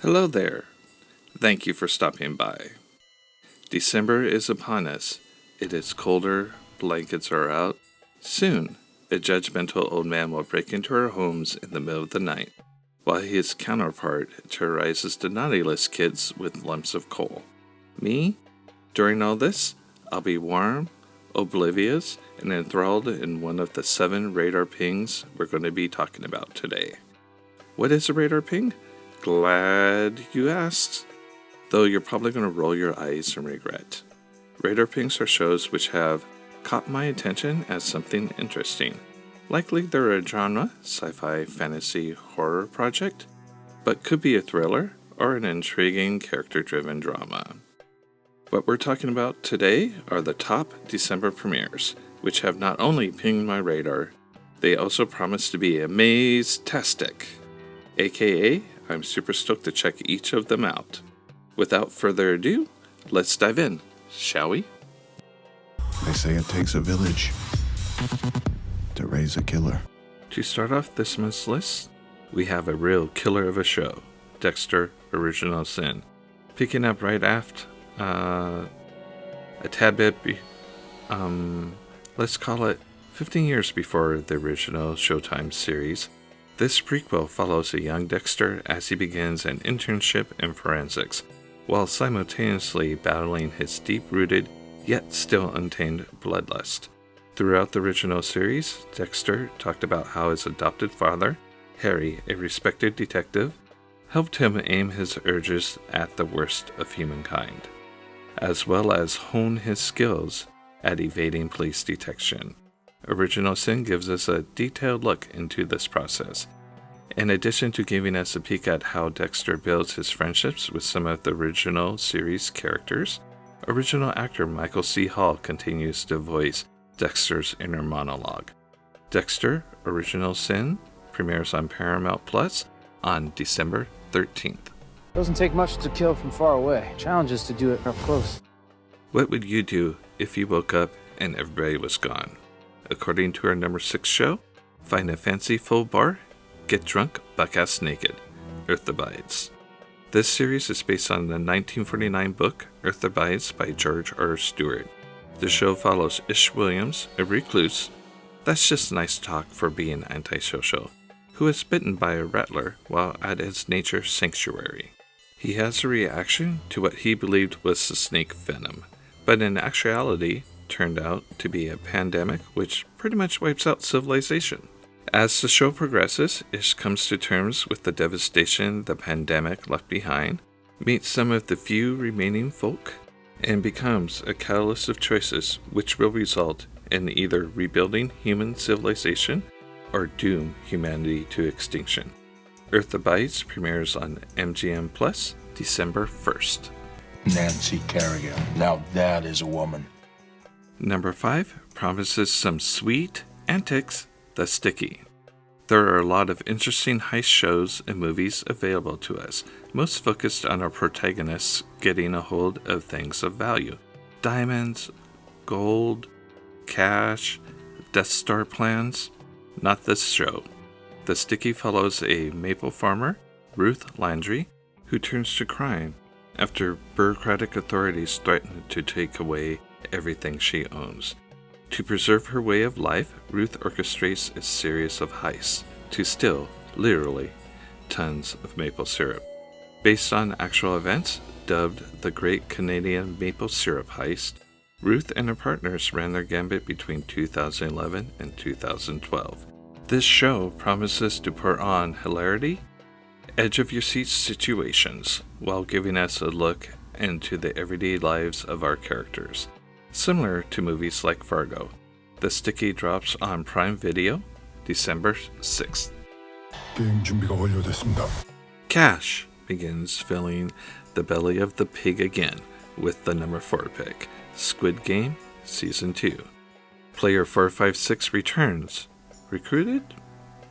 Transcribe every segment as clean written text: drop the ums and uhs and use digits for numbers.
Hello there. Thank you for stopping by. December is upon us. It is colder, blankets are out. Soon, a judgmental old man will break into our homes in the middle of the night, while his counterpart terrorizes the naughty list kids with lumps of coal. Me? During all this, I'll be warm, oblivious, and enthralled in one of the 7 radar pings we're going to be talking about today. What is a radar ping? Glad you asked. Though you're probably going to roll your eyes in regret. Radar pings are shows which have caught my attention as something interesting. Likely they're a genre, sci-fi, fantasy, horror project, but could be a thriller or an intriguing character-driven drama. What we're talking about today are the top December premieres, which have not only pinged my radar, they also promise to be amaze-tastic. AKA, I'm super stoked to check each of them out. Without further ado, let's dive in, shall we? They say it takes a village to raise a killer. To start off this month's list, we have a real killer of a show, Dexter: Original Sin. Picking up right after, a tad bit, let's call it 15 years before the original Showtime series. This prequel follows a young Dexter as he begins an internship in forensics, while simultaneously battling his deep-rooted, yet still untamed bloodlust. Throughout the original series, Dexter talked about how his adopted father, Harry, a respected detective, helped him aim his urges at the worst of humankind, as well as hone his skills at evading police detection. Original Sin gives us a detailed look into this process. In addition to giving us a peek at how Dexter builds his friendships with some of the original series characters, original actor Michael C. Hall continues to voice Dexter's inner monologue. Dexter: Original Sin premieres on Paramount Plus on December 13th. Doesn't take much to kill from far away. Challenge is to do it up close. What would you do if you woke up and everybody was gone? According to our number 6 show, find a fancy full bar, get drunk, buck-ass naked. Earth Abides. This series is based on the 1949 book Earth Abides by George R. Stewart. The show follows Ish Williams, a recluse, that's just nice talk for being antisocial, who is bitten by a rattler while at his nature sanctuary. He has a reaction to what he believed was the snake venom, but in actuality turned out to be a pandemic which pretty much wipes out civilization. As the show progresses, Ish comes to terms with the devastation the pandemic left behind, meets some of the few remaining folk, and becomes a catalyst of choices which will result in either rebuilding human civilization or doom humanity to extinction. Earth Abides premieres on MGM Plus December 1st. Nancy Kerrigan. Now that is a woman. Number 5 promises some sweet antics. The Sticky. There are a lot of interesting heist shows and movies available to us, most focused on our protagonists getting a hold of things of value. Diamonds, gold, cash, Death Star plans. Not this show. The Sticky follows a maple farmer, Ruth Landry, who turns to crime after bureaucratic authorities threaten to take away everything she owns. To preserve her way of life, Ruth orchestrates a series of heists to steal, literally, tons of maple syrup. Based on actual events, dubbed the Great Canadian Maple Syrup Heist, Ruth and her partners ran their gambit between 2011 and 2012. This show promises to pour on hilarity, edge-of-your-seat situations, while giving us a look into the everyday lives of our characters. Similar to movies like Fargo, The Sticky drops on Prime Video December 6th. 게임 준비가 완료됐습니다. Cash begins filling the belly of the pig again with the number 4 pick, Squid Game Season 2. Player 456 returns, recruited,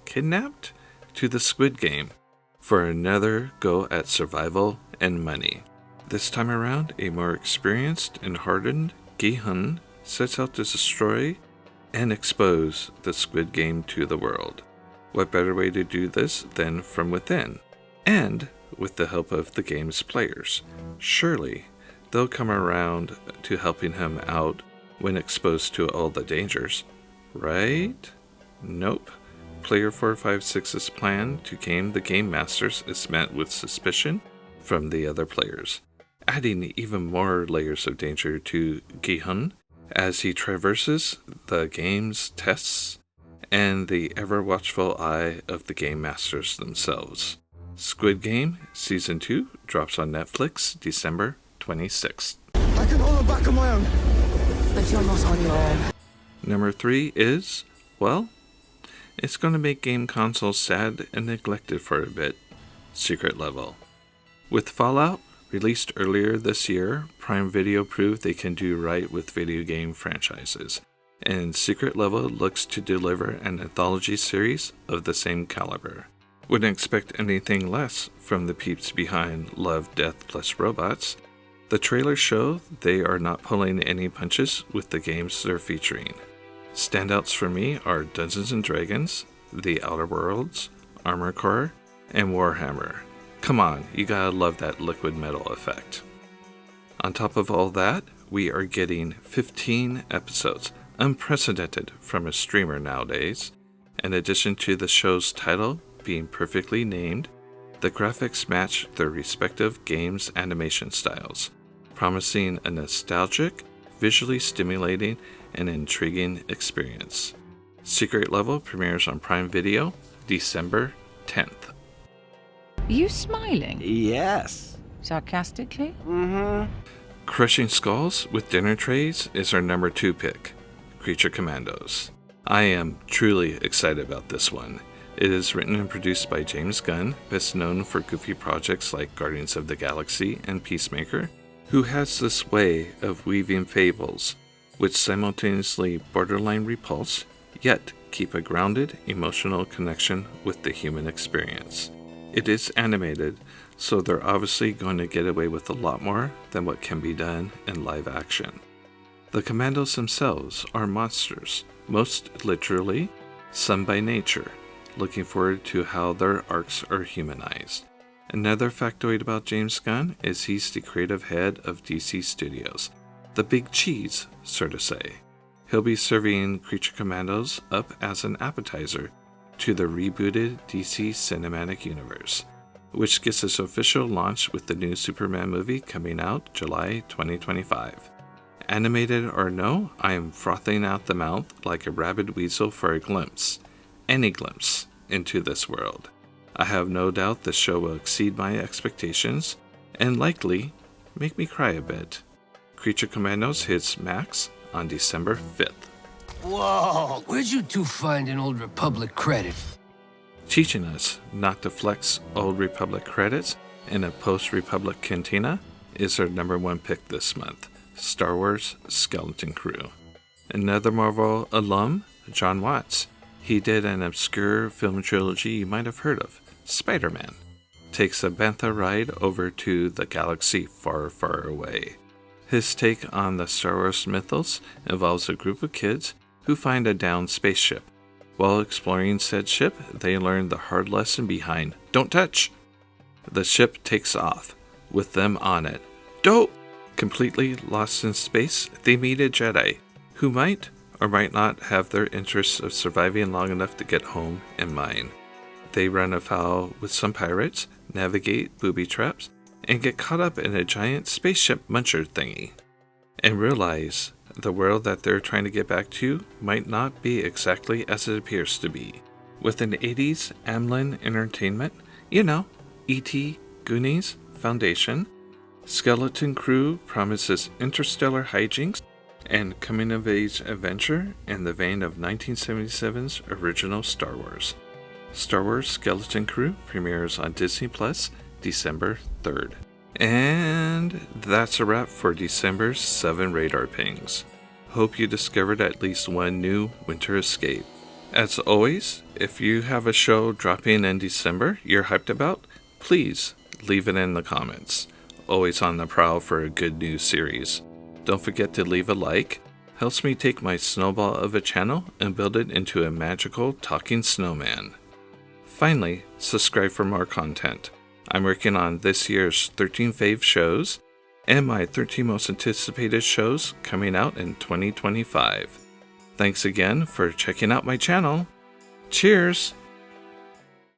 kidnapped, to the Squid Game for another go at survival and money. This time around, a more experienced and hardened Gi-hun sets out to destroy and expose the Squid Game to the world. What better way to do this than from within? And with the help of the game's players. Surely, they'll come around to helping him out when exposed to all the dangers, right? Nope. Player 456's plan to game the Game Masters is met with suspicion from the other players, adding even more layers of danger to Gi-hun as he traverses the game's tests and the ever-watchful eye of the Game Masters themselves. Squid Game Season 2 drops on Netflix December 26th. I can hold them back on my own. But you're not on your own. Number 3 is, well, it's going to make game consoles sad and neglected for a bit. Secret Level. With Fallout, released earlier this year, Prime Video proved they can do right with video game franchises, and Secret Level looks to deliver an anthology series of the same caliber. Wouldn't expect anything less from the peeps behind Love, Death Plus Robots. The trailers show they are not pulling any punches with the games they're featuring. Standouts for me are Dungeons & Dragons, The Outer Worlds, Armored Core, and Warhammer. Come on, you gotta love that liquid metal effect. On top of all that, we are getting 15 episodes, unprecedented from a streamer nowadays. In addition to the show's title being perfectly named, the graphics match their respective games' animation styles, promising a nostalgic, visually stimulating, and intriguing experience. Secret Level premieres on Prime Video December 10th. You smiling? Yes. Sarcastically? Crushing Skulls with Dinner Trays is our number 2 pick, Creature Commandos. I am truly excited about this one. It is written and produced by James Gunn, best known for goofy projects like Guardians of the Galaxy and Peacemaker, who has this way of weaving fables which simultaneously borderline repulse, yet keep a grounded, emotional connection with the human experience. It is animated, so they're obviously going to get away with a lot more than what can be done in live action. The Commandos themselves are monsters, most literally, some by nature. Looking forward to how their arcs are humanized. Another factoid about James Gunn is he's the creative head of DC Studios, the big cheese, so to say. He'll be serving Creature Commandos up as an appetizer to the rebooted DC Cinematic Universe, which gets its official launch with the new Superman movie coming out July 2025. Animated or no, I am frothing out the mouth like a rabid weasel for a glimpse, any glimpse, into this world. I have no doubt the show will exceed my expectations and likely make me cry a bit. Creature Commandos hits Max on December 5th. Whoa! Where'd you two find an Old Republic credit? Teaching us not to flex Old Republic credits in a post-Republic cantina is our number 1 pick this month, Star Wars Skeleton Crew. Another Marvel alum, John Watts. He did an obscure film trilogy you might have heard of, Spider-Man. Takes a bantha ride over to the galaxy far, far away. His take on the Star Wars mythos involves a group of kids who find a downed spaceship. While exploring said ship, they learn the hard lesson behind don't touch. The ship takes off, with them on it. Dope! Completely lost in space, they meet a Jedi, who might or might not have their interests of surviving long enough to get home in mind. They run afoul with some pirates, navigate booby traps, and get caught up in a giant spaceship muncher thingy, and realize the world that they're trying to get back to might not be exactly as it appears to be. With an 80s Amblin Entertainment, E.T., Goonies, Foundation, Skeleton Crew promises interstellar hijinks and coming-of-age adventure in the vein of 1977's original Star Wars. Star Wars Skeleton Crew premieres on Disney Plus December 3rd. And that's a wrap for December's 7 radar pings. Hope you discovered at least one new winter escape. As always, if you have a show dropping in December you're hyped about, please leave it in the comments. Always on the prowl for a good new series. Don't forget to leave a like. Helps me take my snowball of a channel and build it into a magical talking snowman. Finally, subscribe for more content. I'm working on this year's 13 fave shows and my 13 most anticipated shows coming out in 2025. Thanks again for checking out my channel. Cheers!